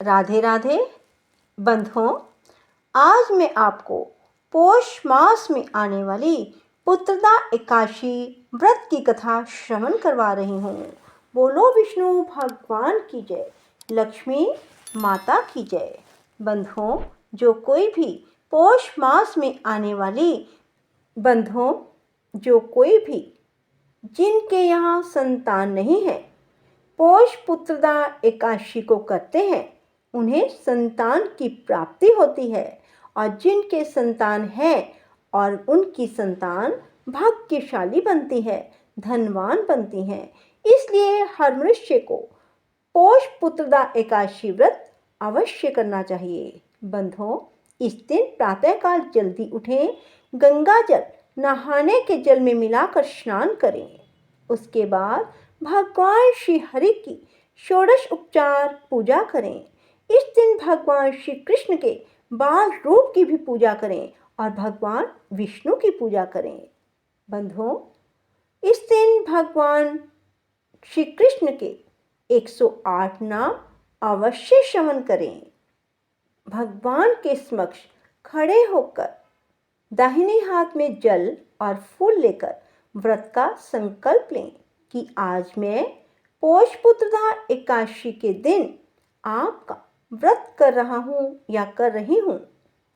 राधे राधे बंधुओं, आज मैं आपको पौष मास में आने वाली पुत्रदा एकादशी व्रत की कथा श्रवण करवा रही हूँ। बोलो विष्णु भगवान की जय, लक्ष्मी माता की जय। बंधुओं, जो कोई भी पौष मास में आने वाली जिनके यहाँ संतान नहीं है, पौष पुत्रदा एकादशी को करते हैं, उन्हें संतान की प्राप्ति होती है। और जिनके संतान है और उनकी संतान भाग्यशाली बनती है, धनवान बनती है। इसलिए हर मनुष्य को पौष पुत्रदा एकादशी व्रत अवश्य करना चाहिए। बंधुओं, इस दिन प्रातःकाल जल्दी उठें, गंगा जल नहाने के जल में मिलाकर स्नान करें। उसके बाद भगवान श्री हरि की षोडश उपचार पूजा करें। इस दिन भगवान श्री कृष्ण के बाल रूप की भी पूजा करें और भगवान विष्णु की पूजा करें। बंधुओं, इस दिन भगवान श्री कृष्ण के 108 नाम अवश्य श्रवण करें। भगवान के समक्ष खड़े होकर दाहिने हाथ में जल और फूल लेकर व्रत का संकल्प लें कि आज मैं पौष पुत्रदा एकादशी के दिन आपका व्रत कर रहा हूँ या कर रही हूँ।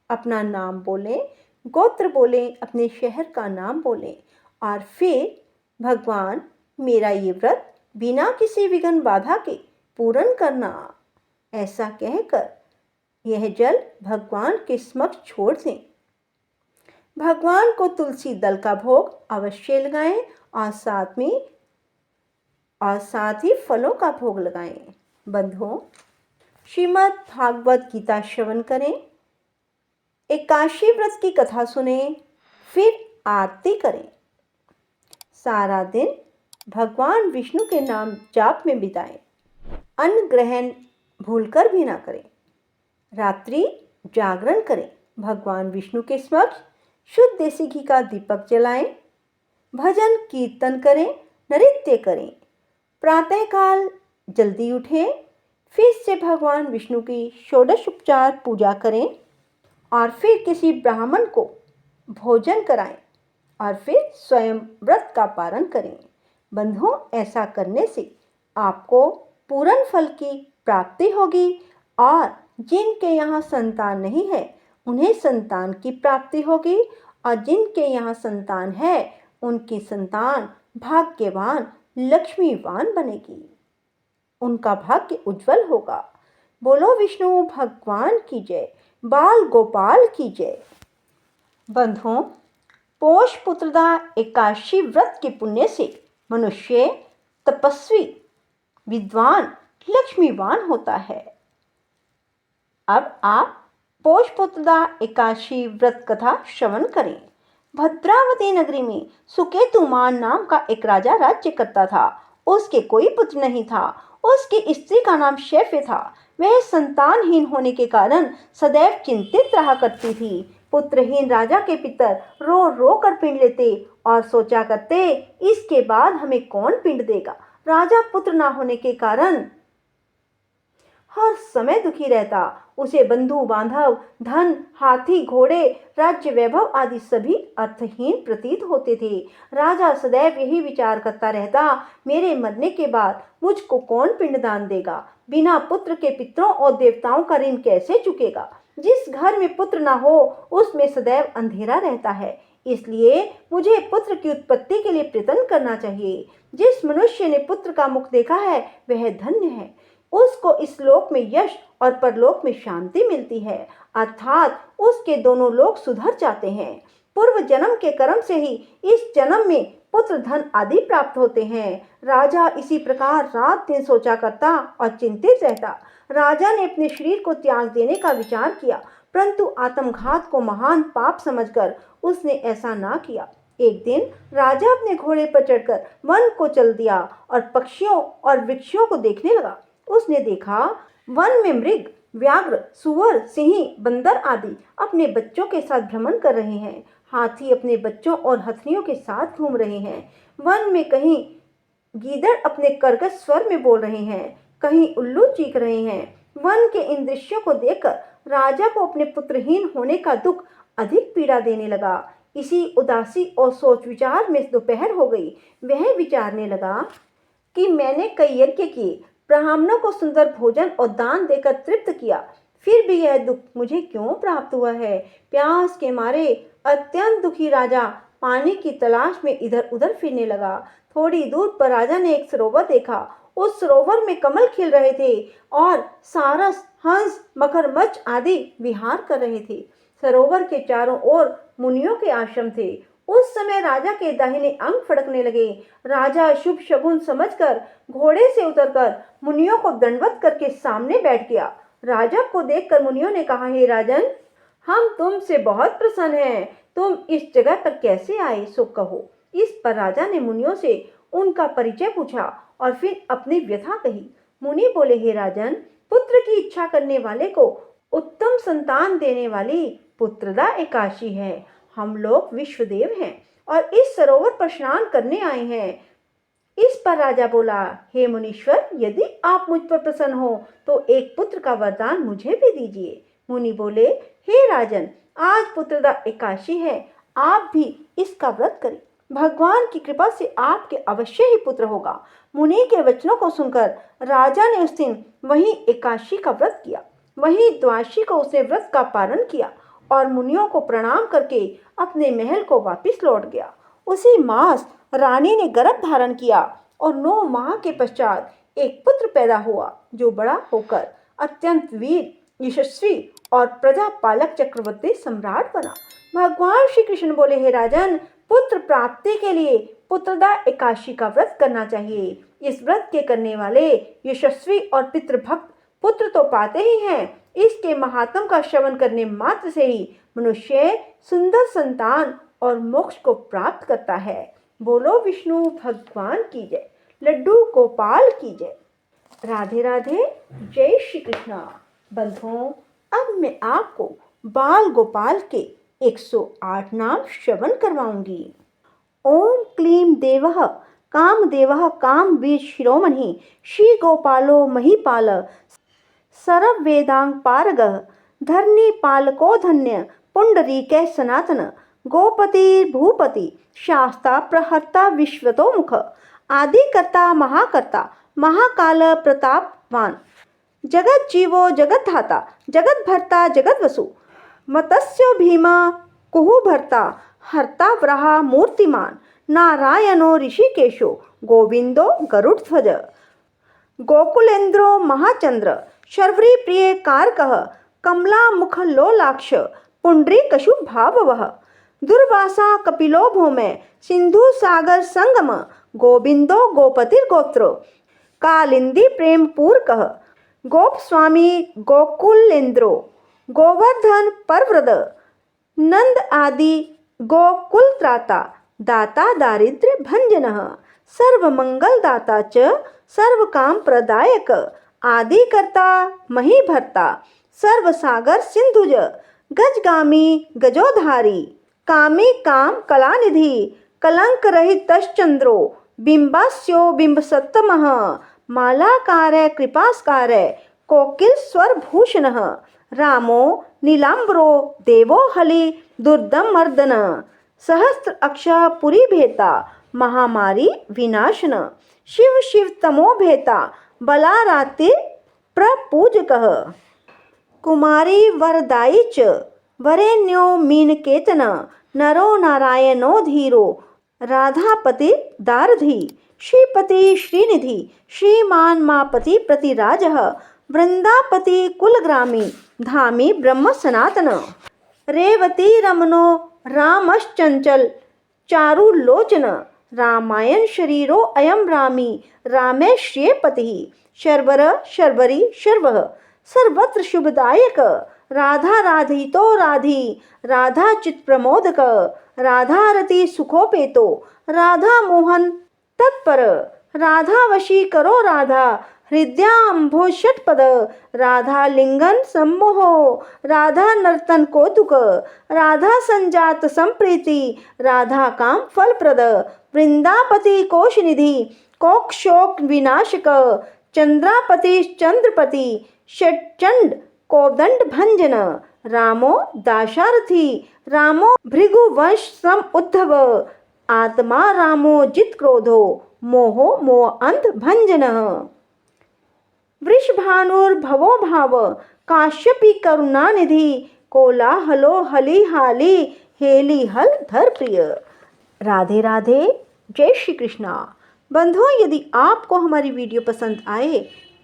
अपना नाम बोलें, गोत्र बोलें, अपने शहर का नाम बोलें और फिर भगवान मेरा ये व्रत बिना किसी विघ्न बाधा के पूर्ण करना, ऐसा कहकर यह जल भगवान के समक्ष छोड़ दें। भगवान को तुलसी दल का भोग अवश्य लगाएं और साथ ही फलों का भोग लगाएं। बंधुओं, श्रीमद् भागवत गीता श्रवण करें, एकादशी व्रत की कथा सुनें, फिर आरती करें। सारा दिन भगवान विष्णु के नाम जाप में बिताएं। अन्न ग्रहण भूलकर भी ना करें। रात्रि जागरण करें। भगवान विष्णु के समक्ष शुद्ध देसी घी का दीपक जलाएं। भजन कीर्तन करें, नृत्य करें। प्रातःकाल जल्दी उठें, फिर से भगवान विष्णु की षोडश उपचार पूजा करें और फिर किसी ब्राह्मण को भोजन कराएं और फिर स्वयं व्रत का पारण करें। बंधुओं, ऐसा करने से आपको पूर्ण फल की प्राप्ति होगी और जिनके यहाँ संतान नहीं है, उन्हें संतान की प्राप्ति होगी और जिनके यहाँ संतान है, उनकी संतान भाग्यवान लक्ष्मीवान बनेगी। उनका भाग्य उज्जवल होगा। बोलो विष्णु भगवान की जय, बाल गोपाल की जय। बंधुओं, पौष पुत्रदा एकादशी व्रत के पुण्य से मनुष्य तपस्वी, विद्वान, लक्ष्मीवान होता है। अब आप पौष पुत्रदा एकादशी व्रत कथा श्रवण करें। भद्रावती नगरी में सुकेतुमान नाम का एक राजा राज्य करता था। उसके कोई पुत्र नहीं था। उसकी स्त्री का नाम शैफ्य था। वह संतानहीन होने के कारण सदैव चिंतित रहा करती थी। पुत्रहीन राजा के पितर रो रो कर पिंड लेते और सोचा करते, इसके बाद हमें कौन पिंड देगा। राजा पुत्र ना होने के कारण हर समय दुखी रहता। उसे बंधु बांधव, धन, हाथी, घोड़े, राज्य वैभव आदि सभी अर्थहीन प्रतीत होते थे। राजा सदैव यही विचार करता रहता, मेरे मरने के बाद मुझको कौन पिंडदान देगा। बिना पुत्र के पितरों और देवताओं का ऋण कैसे चुकेगा। जिस घर में पुत्र ना हो, उसमें सदैव अंधेरा रहता है। इसलिए मुझे पुत्र की उत्पत्ति के लिए प्रयत्न करना चाहिए। जिस मनुष्य ने पुत्र का मुख देखा है, वह धन्य है। उसको इस लोक में यश और परलोक में शांति मिलती है, अर्थात उसके दोनों लोक सुधर जाते हैं। पूर्व जन्म के कर्म से ही इस जन्म में पुत्र, धन आदि प्राप्त होते हैं। राजा इसी प्रकार रात दिन सोचा करता और चिंतित रहता। राजा ने अपने शरीर को त्याग देने का विचार किया, परंतु आत्मघात को महान पाप समझकर उसने ऐसा ना किया। एक दिन राजा अपने घोड़े पर चढ़कर वन को चल दिया और पक्षियों और वृक्षों को देखने लगा। उसने देखा वन में मृग, व्याघ्र, सुअर, सिंह, बंदर आदि अपने बच्चों के साथ भ्रमण कर रहे हैं। हाथी अपने बच्चों और हथनियों के साथ घूम रहे हैं। वन में कहीं गीदड़ अपने कर्कश स्वर में बोल रहे हैं, कहीं उल्लू चीख रहे हैं, वन के इन दृश्यों को देखकर राजा को अपने पुत्रहीन होने का दुख अधिक पीड़ा देने लगा। इसी उदासी और सोच विचार में दोपहर हो गई। वह विचारने लगा कि मैंने कई यज्ञ किए, ब्राह्मणों को सुंदर भोजन और दान देकर तृप्त किया, फिर भी यह दुख मुझे क्यों प्राप्त हुआ है। प्यास के मारे अत्यंत दुखी राजा पानी की तलाश में इधर उधर फिरने लगा। थोड़ी दूर पर राजा ने एक सरोवर देखा। उस सरोवर में कमल खिल रहे थे और सारस, हंस, मगरमच्छ आदि विहार कर रहे थे। सरोवर के चारों ओर मुनियों के आश्रम थे। उस समय राजा के दाहिने अंग फड़कने लगे। राजा शुभ शगुन समझकर घोड़े से उतरकर मुनियों को दंडवत करके सामने बैठ गया। राजा को देखकर मुनियों ने कहा, हे राजन, हम तुमसे बहुत प्रसन्न हैं। तुम इस जगह पर कैसे आए, सो कहो। इस पर राजा ने मुनियों से उनका परिचय पूछा और फिर अपनी व्यथा कही। मुनि बोले, हे राजन, पुत्र की इच्छा करने वाले को उत्तम संतान देने वाली पुत्रदा एकादशी है। हम लोग विश्वदेव हैं और इस सरोवर पर स्नान करने आए हैं। इस पर राजा बोला, हे मुनीश्वर, यदि आप मुझ पर प्रसन्न हो तो एक पुत्र का वरदान मुझे भी दीजिए। मुनि बोले, हे राजन, आज पुत्रदा एकादशी है, आप भी इसका व्रत करें। भगवान की कृपा से आपके अवश्य ही पुत्र होगा। मुनि के वचनों को सुनकर राजा ने उस दिन वही एकादशी का व्रत किया। वही द्वादशी को उसने व्रत का पालन किया और मुनियों को प्रणाम करके अपने महल को वापस लौट गया। उसी मास रानी ने गर्भ धारण किया और 9 माह के पश्चात एक पुत्र पैदा हुआ, जो बड़ा होकर अत्यंत वीर, यशस्वी और प्रजा पालक चक्रवर्ती सम्राट बना। भगवान श्री कृष्ण बोले, हे राजन, पुत्र प्राप्ति के लिए पुत्रदा एकादशी का व्रत करना चाहिए। इस व्रत के करने वाले यशस्वी और पितृभक्त पुत्र तो पाते ही हैं। इसके महात्म का श्रवण करने मात्र से ही मनुष्य सुंदर संतान और मोक्ष को प्राप्त करता है। बोलो विष्णु भगवान की जय, लड्डू गोपाल की जय। राधे राधे, जय श्री कृष्णा। बंधुओं, अब मैं आपको बाल गोपाल के 108 नाम श्रवण करवाऊंगी। ओम क्लीं देवः कामदेवः कामवीर शिरोमणि श्री गोपालो महीपाल सर्ववेदांग पारगः धरणी पालको धन्य पुंडरीकै सनातन गोपति भूपति शास्ता प्रहर्ता विश्वतोमुख आदिकर्ता महाकर्ता महाकाल प्रतापवान जगत जीवो जगत धाता जगत भर्ता जगत वसु मत्स्यो भीमा कुहु भर्ता हर्ता वराह मूर्तिमान नारायणो ऋषिकेशो गोविंदो गरुड़ध्वज गोकुलेन्द्रो महाचंद्र शर्वरी प्रिय कारकः कमला मुख लोलाक्ष पुंडरीकशु भाववः दुर्वासा कपिलो भौमय सिंधु सागर संगम गोविंदो गोपतिर्गोत्र कालिंदी प्रेम पूरकः गोप स्वामी गोकुलेन्द्रो गोवर्धन परव्रत नंद आदि गोकुल त्राता दाता दारिद्र्य भंजनः सर्वमंगल दाता च सर्वकाम प्रदायक आदिकर्ता महीभर्ता सर्वसागर सिंधुज गजगामी गजोधारी कामी काम कलानिधि कलंक रहितश्चंद्रो बिंबास्यो बिंबसत्तमः मालाकार कृपास्कार कोकिल स्वर भूषणः रामो नीलांबरो देवो हलि दुर्दम मर्दन सहस्त्र अक्षः पुरी भेता महामारी विनाशन शिव शिव तमो भेता बलाराति प्रपूजकः कुमारी वरदायी च वरेण्यो मीनकेतन नरो नारायणो धीरो राधापति दारधी श्रीपति श्रीनिधि श्रीमान मापति प्रतिराजः वृंदापति कुलग्रामी धामी ब्रह्म सनातन रेवती रमनो रामश्चंचल चारुलोचन रामायण शरीरो अयम रामी रामे श्रेयपति शर्वर शर्वरी शर्वः सर्वत्र शुभदायक राधा राधितो राधी राधा चित प्रमोदक राधा रति सुखोपेतो राधा मोहन तत्पर राधा वशी करो राधा हृदयाम्भो षटपद राधा लिंगन सम्मोहो राधा नर्तन कौतुक राधा संजात संप्रीति राधा काम फलप्रद वृंदापति कोशनिधि कोक्षोक विनाशक चंद्रापति चंद्रपति षट्चंड कोदंड भंजन रामो दाशारथी रामो भृगुवंश सम उद्धव आत्मा रामो जित क्रोधो मोहो मोह अंध भंजन वृषभानुर्भवो भाव काश्यपी करुणानिधि कोलाहलो हली हाली हेली हल धर प्रिय। राधे राधे, जय श्री कृष्णा। बंधुओं, यदि आपको हमारी वीडियो पसंद आए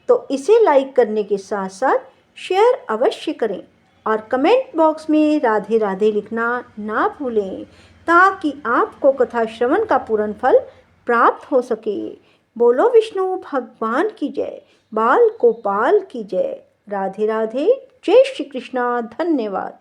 तो इसे लाइक करने के साथ साथ शेयर अवश्य करें और कमेंट बॉक्स में राधे राधे लिखना ना भूलें, ताकि आपको कथा श्रवण का पूर्ण फल प्राप्त हो सके। बोलो विष्णु भगवान की जय, बाल गोपाल की जय। राधे राधे, जय श्री कृष्णा। धन्यवाद।